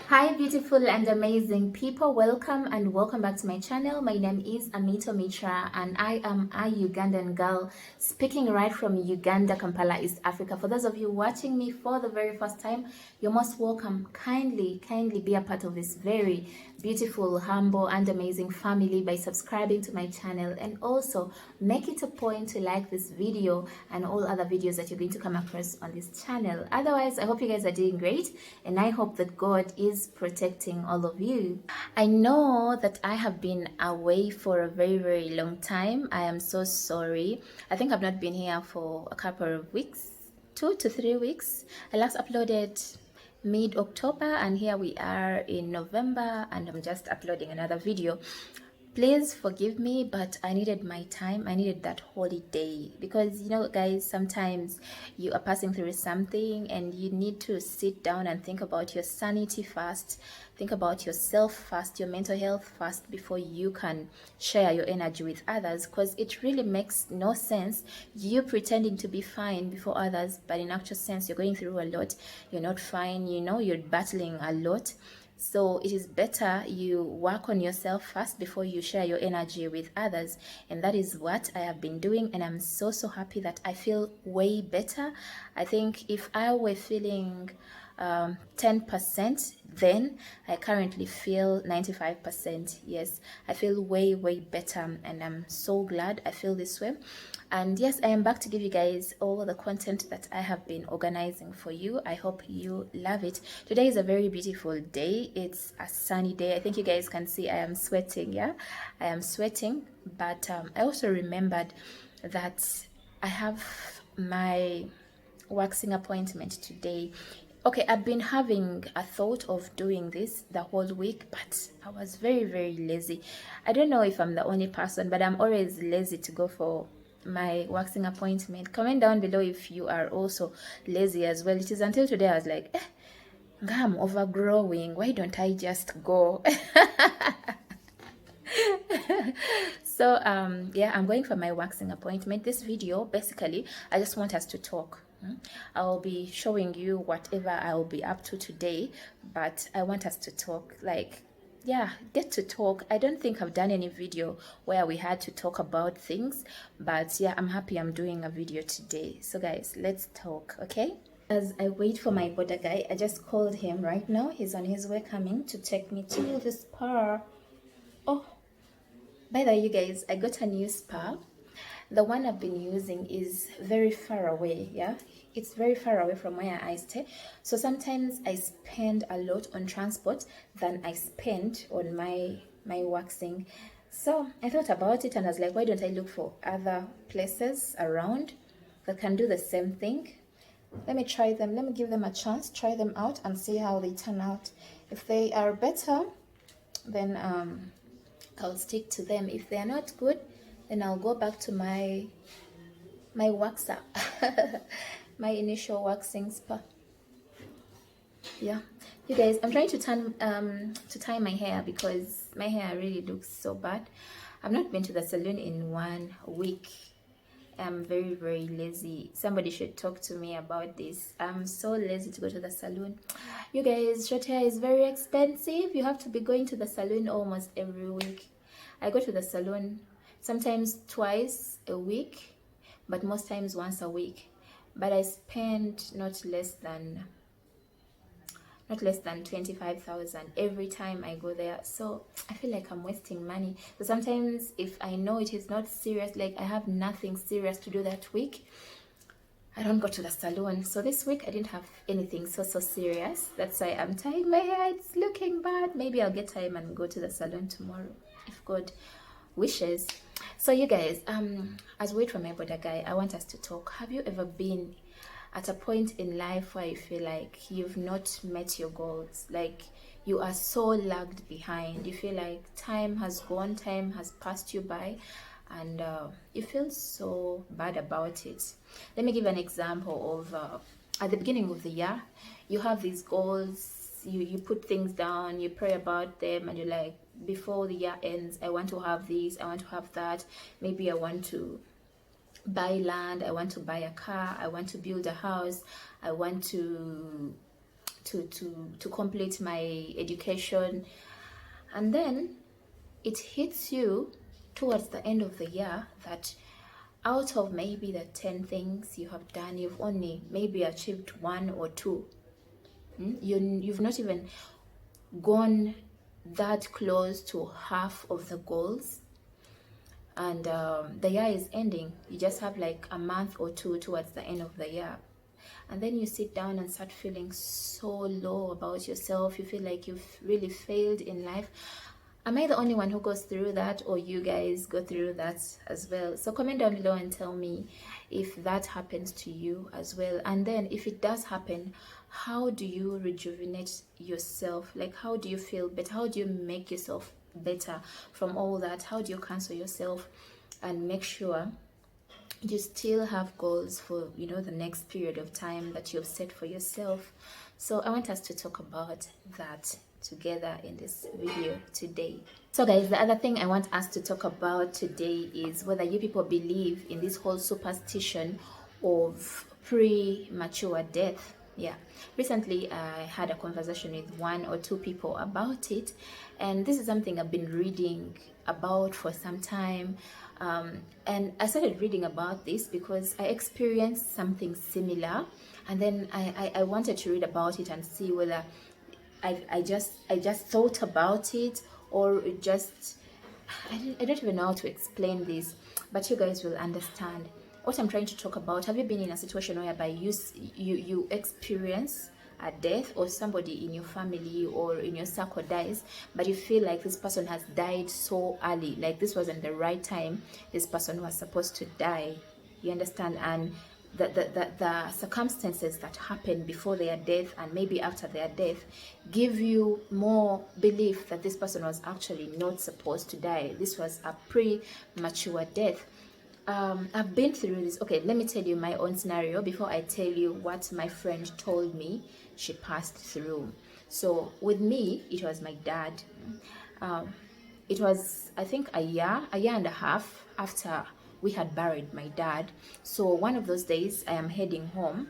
Hi beautiful and amazing people, welcome back to my channel. My name is Amito Mitra and I am a Ugandan girl speaking right from Uganda, Kampala, East Africa. For those of you watching me for the very first time, you're most welcome. Kindly be a part of this very beautiful, humble and amazing family by subscribing to my channel, and also make it a point to like this video and all other videos that you're going to come across on this channel. Otherwise, I hope you guys are doing great and I hope that God is protecting all of you. I know that I have been away for a very long time. I am so sorry. I think I've not been here for a couple of weeks, 2 to 3 weeks. I last uploaded mid-October and here we are in November and I'm just uploading another video. Please forgive me, but I needed my time. I needed that holiday because, you know, guys, sometimes you are passing through something and you need to sit down and think about your sanity first, think about yourself first, your mental health first, before you can share your energy with others, because it really makes no sense you pretending to be fine before others, but in actual sense you're going through a lot, you're not fine, you know, you're battling a lot. So it is better you work on yourself first before you share your energy with others. And that is what I have been doing. And I'm so happy that I feel way better. I think if I were feeling 10%, then I currently feel 95%. Yes, I feel way better and I'm so glad I feel this way. And yes, I am back to give you guys all the content that I have been organizing for you. I hope you love it. Today is a very beautiful day. It's a sunny day. I think you guys can see I am sweating. Yeah, I am sweating, but I also remembered that I have my waxing appointment today. Okay, I've been having a thought of doing this the whole week, but I was very lazy. I don't know if I'm the only person, but I'm always lazy to go for my waxing appointment. Comment down below if you are also lazy as well. It is until today I was like, I'm overgrowing. Why don't I just go? So yeah, I'm going for my waxing appointment. This video, basically, I just want us to talk. I'll be showing you whatever I'll be up to today, but I want us to talk, like, yeah, get to talk. I don't think I've done any video where we had to talk about things, but yeah, I'm happy I'm doing a video today. So guys, let's talk, okay? As I wait for my border guy, I just called him right now. He's on his way coming to take me to the spa. Oh, by the way, you guys, I got a new spa. The one I've been using is very far away. Yeah, it's very far away from where I stay, so sometimes I spend a lot on transport than I spend on my waxing. So I thought about it and I was like, why don't I look for other places around that can do the same thing? Let me try them, let me give them a chance, try them out and see how they turn out. If they are better, then I'll stick to them. If they are not good, then I'll go back to my waxer, my initial waxing spa. Yeah, you guys, I'm trying to tie my hair because my hair really looks so bad. I've not been to the salon in 1 week. I'm very lazy. Somebody should talk to me about this. I'm so lazy to go to the salon. You guys, short hair is very expensive. You have to be going to the salon almost every week. I go to the salon sometimes twice a week, but most times once a week. But I spend not less than 25,000 every time I go there. So I feel like I'm wasting money. So sometimes if I know it is not serious, like I have nothing serious to do that week, I don't go to the salon. So this week I didn't have anything so serious. That's why I'm tying my hair. It's looking bad. Maybe I'll get time and go to the salon tomorrow if God wishes. So you guys, as we wait for my border guy, I want us to talk. Have you ever been at a point in life where you feel like you've not met your goals, like you are so lagged behind, you feel like time has gone, time has passed you by, and you feel so bad about it? Let me give an example of at the beginning of the year, you have these goals, you put things down, you pray about them, and you're like, before the year ends, I want to have this, I want to have that, maybe I want to buy land, I want to buy a car, I want to build a house, I want to to complete my education. And then it hits you towards the end of the year that out of maybe the 10 things you have done, you've only maybe achieved 1 or 2. You've not even gone that close to half of the goals, and the year is ending. You just have like a month or 2 towards the end of the year, and then you sit down and start feeling so low about yourself. You feel like you've really failed in life. Am I the only one who goes through that, or you guys go through that as well? So comment down below and tell me if that happens to you as well. And then if it does happen, how do you rejuvenate yourself? Like, how do you feel better? How do you make yourself better from all that? How do you cancel yourself and make sure you still have goals for, you know, the next period of time that you've set for yourself? So I want us to talk about that together in this video today. So guys, the other thing I want us to talk about today is whether you people believe in this whole superstition of premature death. Yeah, recently I had a conversation with 1 or 2 people about it, and this is something I've been reading about for some time. And I started reading about this because I experienced something similar, and then I wanted to read about it and see whether I just thought about it, or it just, I don't even know how to explain this, but you guys will understand what I'm trying to talk about. Have you been in a situation whereby you experience a death, or somebody in your family or in your circle dies, but you feel like this person has died so early, like this wasn't the right time this person was supposed to die? You understand? And the circumstances that happen before their death and maybe after their death give you more belief that this person was actually not supposed to die. This was a premature death. I've been through this. Okay, let me tell you my own scenario before I tell you what my friend told me she passed through. So with me, it was my dad. It was, I think, a year and a half after we had buried my dad. So one of those days I am heading home,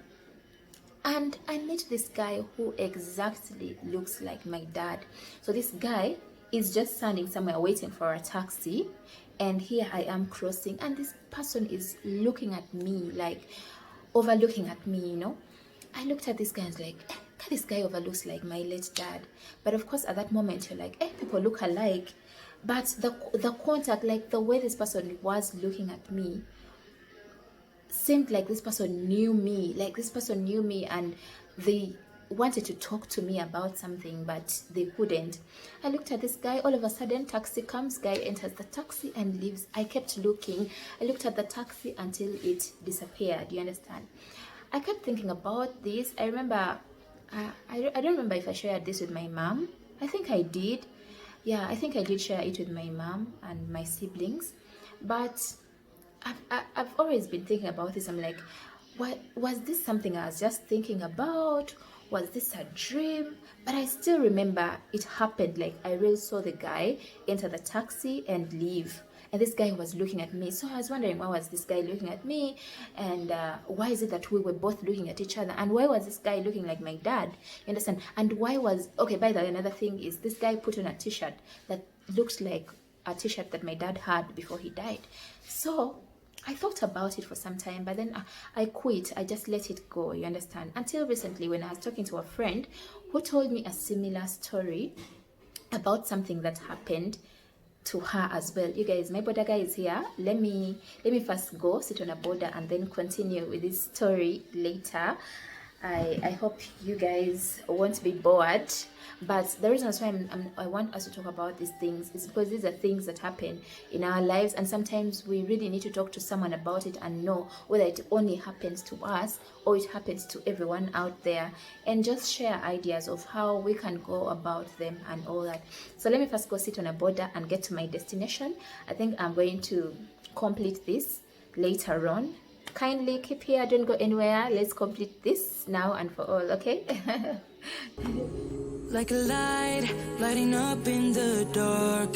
and I met this guy who exactly looks like my dad. So this guy is just standing somewhere waiting for a taxi, and here I am crossing, and this person is looking at me, like overlooking at me, you know. I looked at this guy and was like, this guy overlooks like my late dad. But of course at that moment you're like, people look alike. But the contact, like the way this person was looking at me, seemed like this person knew me. Like this person knew me, and they wanted to talk to me about something, but they couldn't. I looked at this guy. All of a sudden, taxi comes. Guy enters the taxi and leaves. I kept looking. I looked at the taxi until it disappeared. You understand? I kept thinking about this. I remember. I don't remember if I shared this with my mom. I think I did. Yeah, I think I did share it with my mom and my siblings, but I've always been thinking about this. I'm like, what was this something I was just thinking about? Was this a dream? But I still remember it happened. Like I really saw the guy enter the taxi and leave, and this guy was looking at me. So I was wondering, why was this guy looking at me, and why is it that we were both looking at each other, and why was this guy looking like my dad? You understand? And why was, okay, by the way, another thing is this guy put on a t-shirt that looks like a t-shirt that my dad had before he died. So I thought about it for some time, but then I quit. I just let it go, you understand? Until recently, when I was talking to a friend who told me a similar story about something that happened to her as well. You guys, my border guy is here. Let me first go sit on a border and then continue with this story later. I hope you guys won't be bored, but the reason why I want us to talk about these things is because these are things that happen in our lives, and sometimes we really need to talk to someone about it and know whether it only happens to us or it happens to everyone out there, and just share ideas of how we can go about them and all that. So let me first go sit on a border and get to my destination. I think I'm going to complete this later on. Kindly keep here, don't go anywhere. Let's complete this now and for all, okay? Like a light, lighting up in the dark.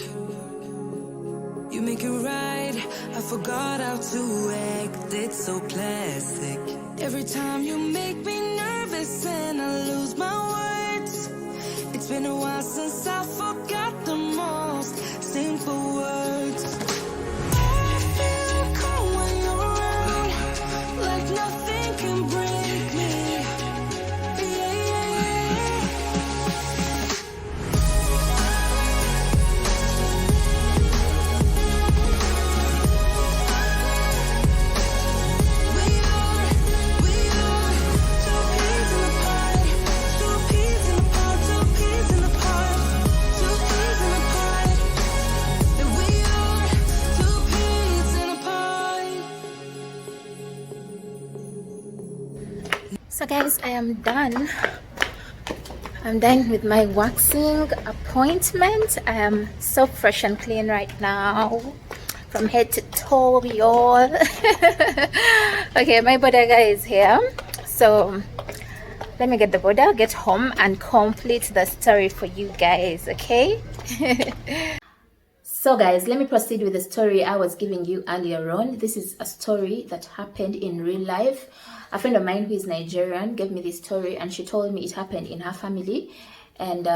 You make it right, I forgot how to act. It's so classic. Every time you make me nervous and I lose my been a while since I forgot the most simple words. I feel calm when you're around, like nothing can break me. Yeah, yeah, yeah. We are two peas in a pod, two peas in a pod, two peas in a pod, two peas in a pod. Yeah, we are two peas in a pod. So guys, I am done. I'm done with my waxing appointment. I am so fresh and clean right now, from head to toe, y'all. Okay, my bodega is here, so let me get the border, get home, and complete the story for you guys. Okay. So guys, let me proceed with the story I was giving you earlier on. This is a story that happened in real life. A friend of mine who is Nigerian gave me this story, and she told me it happened in her family. And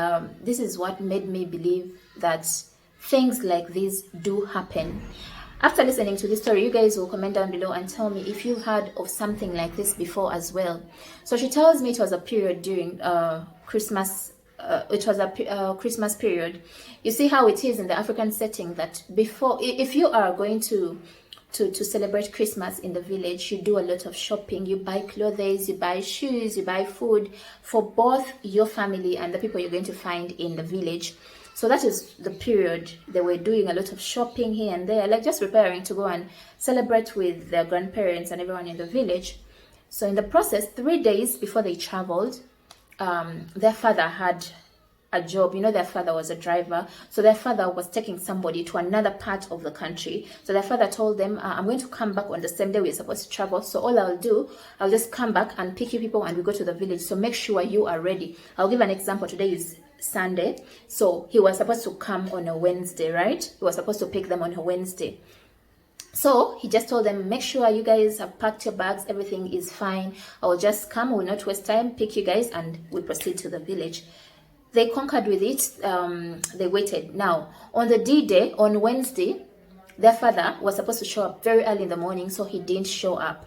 this is what made me believe that things like this do happen. After listening to this story, you guys will comment down below and tell me if you've heard of something like this before as well. So she tells me it was a period during Christmas. It was a Christmas period. You see how it is in the African setting that before, if you are going to celebrate Christmas in the village, you do a lot of shopping. You buy clothes, you buy shoes, you buy food for both your family and the people you're going to find in the village. So that is the period they were doing a lot of shopping here and there, like just preparing to go and celebrate with their grandparents and everyone in the village. So in the process, 3 days before they traveled, their father had a job. You know, their father was a driver, so their father was taking somebody to another part of the country. So their father told them, I'm going to come back on the same day we're supposed to travel, so all I'll do, I'll just come back and pick you people and we go to the village, so make sure you are ready. I'll give an example. Today is Sunday, so he was supposed to come on a Wednesday, right? He was supposed to pick them on a Wednesday. So he just told them, make sure you guys have packed your bags, everything is fine. I will just come, I will not waste time, pick you guys, and we'll proceed to the village. They conquered with it. They waited. Now, on the D-Day, on Wednesday, their father was supposed to show up very early in the morning, so he didn't show up.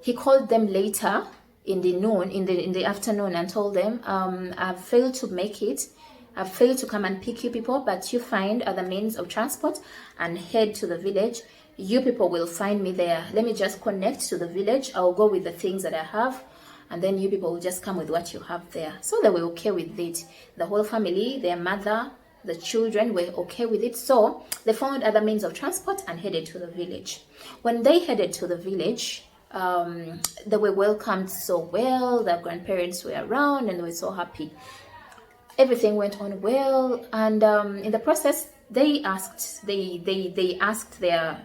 He called them later in the afternoon, and told them, I've failed to make it. I've failed to come and pick you people, but you find other means of transport and head to the village. You people will find me there. Let me just connect to the village. I'll go with the things that I have, and then you people will just come with what you have there. So they were okay with it. The whole family, their mother, the children were okay with it. So they found other means of transport and headed to the village. When they headed to the village, they were welcomed so well. Their grandparents were around and they were so happy. Everything went on well, and in the process, they asked their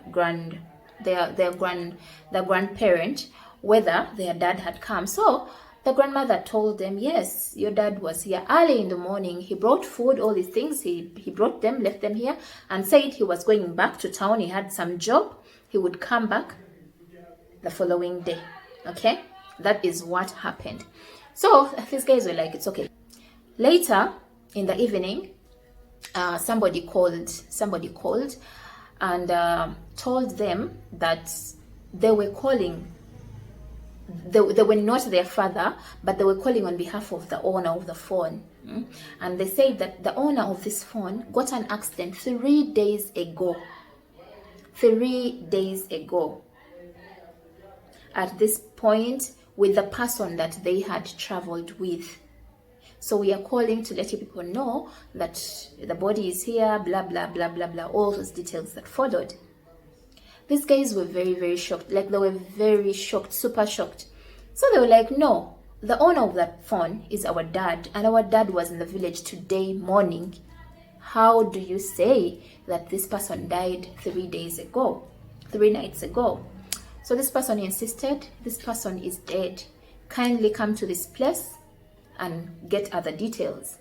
grandparent whether their dad had come. So the grandmother told them, yes, your dad was here early in the morning. He brought food, all these things. He brought them, left them here, and said he was going back to town. He had some job. He would come back the following day. Okay, that is what happened. So these guys were like, it's okay. Later in the evening, somebody called and told them that they were calling. They were not their father, but they were calling on behalf of the owner of the phone. And they said that the owner of this phone got an accident 3 days ago. 3 days ago. At this point, with the person that they had traveled with. So we are calling to let you people know that the body is here, blah, blah, blah, blah, blah, all those details that followed. These guys were very, very shocked. Like, they were very shocked, super shocked. So they were like, no, the owner of that phone is our dad, and our dad was in the village today morning. How do you say that this person died 3 days ago, 3 nights ago? So this person insisted, this person is dead. Kindly come to this place and get other details.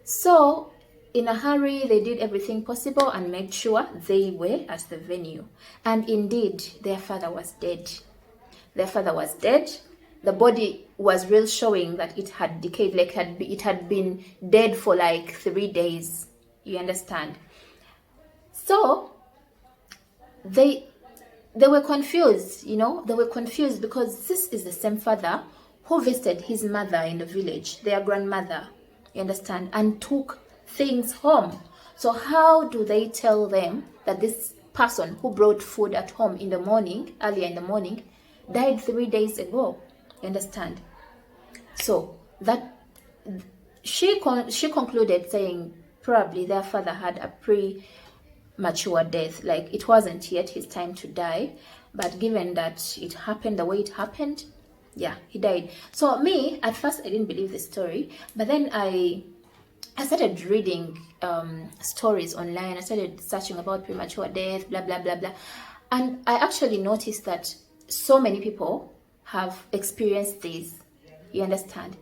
So in a hurry, they did everything possible and made sure they were at the venue. And indeed, their father was dead. Their father was dead. The body was real showing that it had decayed, like it had been dead for like 3 days. You understand? So they were confused, you know, they were confused because this is the same father who visited his mother in the village, their grandmother, you understand, and took things home. So how do they tell them that this person who brought food at home in the morning, earlier in the morning, died 3 days ago? You understand? So that she concluded saying probably their father had a premature death, like it wasn't yet his time to die, but given that it happened the way it happened, yeah, he died. So me, at first I didn't believe the story, but then I started reading stories online. I started searching about premature death, blah blah blah blah, and I actually noticed that so many people have experienced this. You understand?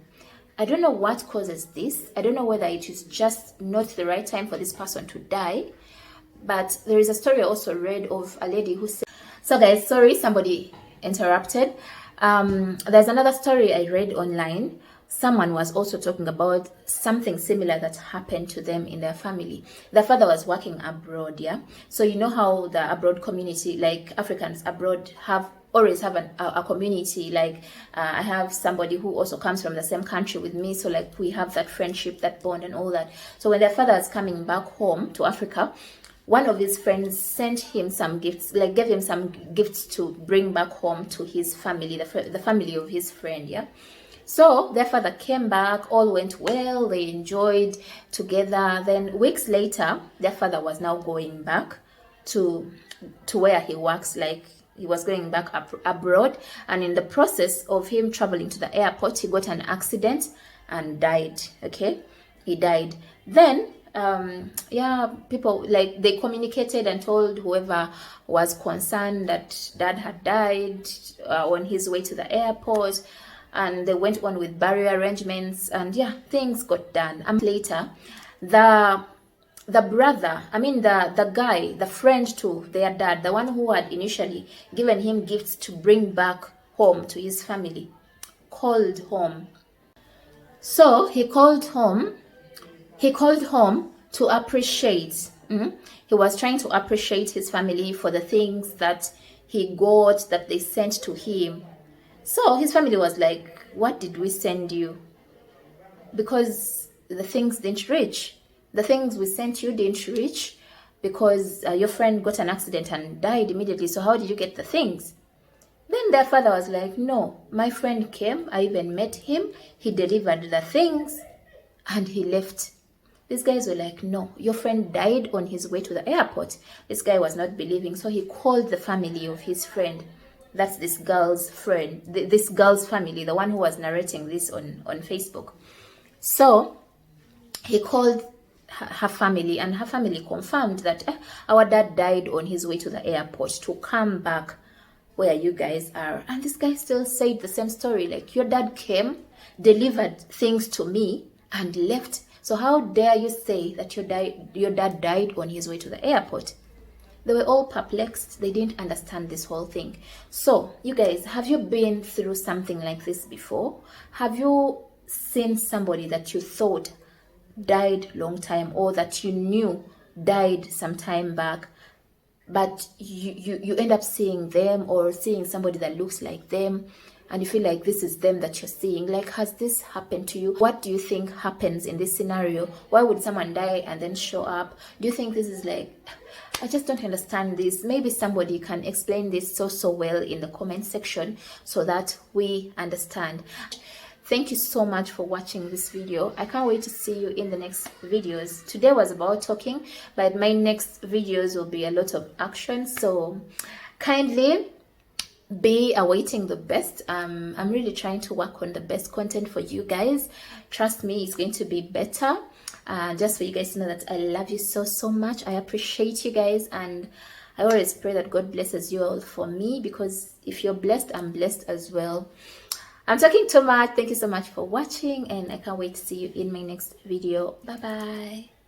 I don't know what causes this. I don't know whether it is just not the right time for this person to die, but there is a story I also read of a lady who said, so guys, sorry, somebody interrupted. There's another story I read online. Someone was also talking about something similar that happened to them in their family. Their father was working abroad, yeah? So you know how the abroad community, like Africans abroad, always have a community. Like I have somebody who also comes from the same country with me, so like we have that friendship, that bond and all that. So when their father is coming back home to Africa, one of his friends sent him some gifts, like gave him some gifts to bring back home to his family, the family of his friend, yeah? So their father came back, all went well, they enjoyed together. Then weeks later, their father was now going back to where he works, like he was going back abroad. And in the process of him traveling to the airport, he got an accident and died, okay? He died. Then yeah, people, like, they communicated and told whoever was concerned that dad had died on his way to the airport, and they went on with burial arrangements, and yeah, things got done. And later, the brother, I mean the guy, the friend to their dad, the one who had initially given him gifts to bring back home to his family, called home. So he called home to appreciate. He was trying to appreciate his family for the things that he got, that they sent to him. So his family was like, what did we send you? Because the things didn't reach. The things we sent you didn't reach because your friend got an accident and died immediately. So how did you get the things? Then their father was like, no, my friend came. I even met him. He delivered the things and he left. These guys were like, no, your friend died on his way to the airport. This guy was not believing. So he called the family of his friend. That's this girl's friend, this girl's family, the one who was narrating this on Facebook. So he called her family, and her family confirmed that our dad died on his way to the airport to come back where you guys are. And this guy still said the same story, like, your dad came, delivered things to me and left. So how dare you say that your dad died on his way to the airport? They were all perplexed. They didn't understand this whole thing. So you guys, have you been through something like this before? Have you seen somebody that you thought died long time, or that you knew died some time back, but you end up seeing them, or seeing somebody that looks like them, and you feel like this is them that you're seeing? Like, has this happened to you? What do you think happens in this scenario? Why would someone die and then show up? Do you think this is like, I just don't understand this? Maybe somebody can explain this so well in the comment section so that we understand. Thank you so much for watching this video. I can't wait to see you in the next videos. Today was about talking, but my next videos will be a lot of action. So kindly be awaiting the best. I'm really trying to work on the best content for you guys. Trust me, it's going to be better. Just for you guys to know that I love you so much. I appreciate you guys, and I always pray that God blesses you all for me, because if you're blessed, I'm blessed as well. I'm talking too much. Thank you so much for watching, and I can't wait to see you in my next video. Bye bye.